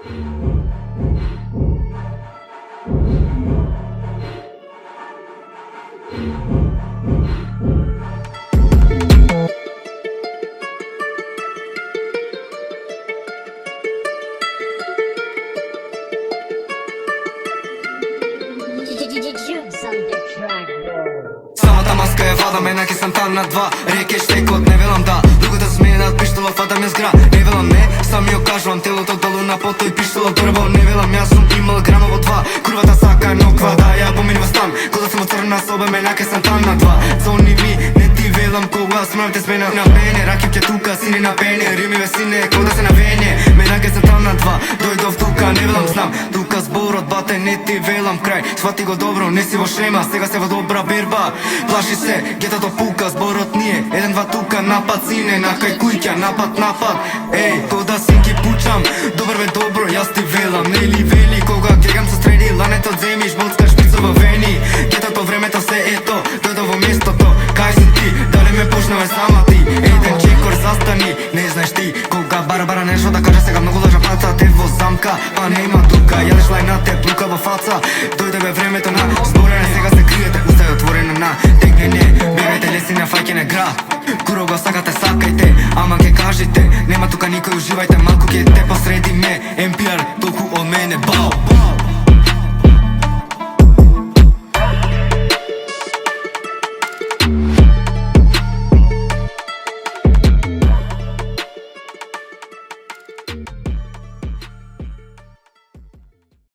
Самата маска е вада, менаки сам там на два. Реке штекот, не велам да. Другата сменат пиштола, фата ме згра. Не велам не, сам ја кажувам. Телото долу на пото и пиштола дрво. Не велам, јас сум имал грамово два. Курвата сака ноква, да ја поминува стан. Кога сам оцрна соба, менаки сам там на два. Зони ви, не ти велам, кога смравите смена на мене. Ракипке тука, сини на пене. Римиве сине, кога се на вене. Менаки сам там на два. Дојдов тука, не велам, знам. Тука зборот, бате, не ти велам крај. Свати го добро, не си во шема, сега се во добра берба. Плаши се, гетато пука, зборот ние. Еден, два тука, напад сине, на кај кујќа, напад, напад. Еј, кога си ги пучам, добар бе добро, јас ти велам. Нели вели, кога гегам со среди, лането земиш, боцкаш шпица во вени. Гетато времето се ето, дојдо во местото. Кај си ти, дали ме пушнаве сама ти? Еден чекор застани, не знаеш ти. Кога бара нешто да каже, сега многу лажа паца. Те во замка, па нема тука, јадеш лај на те, плука во фаца. Дојде бе времето на зборене, сега се криете, уста е отворена на тегнење. Бегајте лесина, фаќене гра. Куро го сакате, сакајте, ама ке кажете. Нема тука никој, уживајте, малку ке те посреди ме. NPR, толку од мене, бао.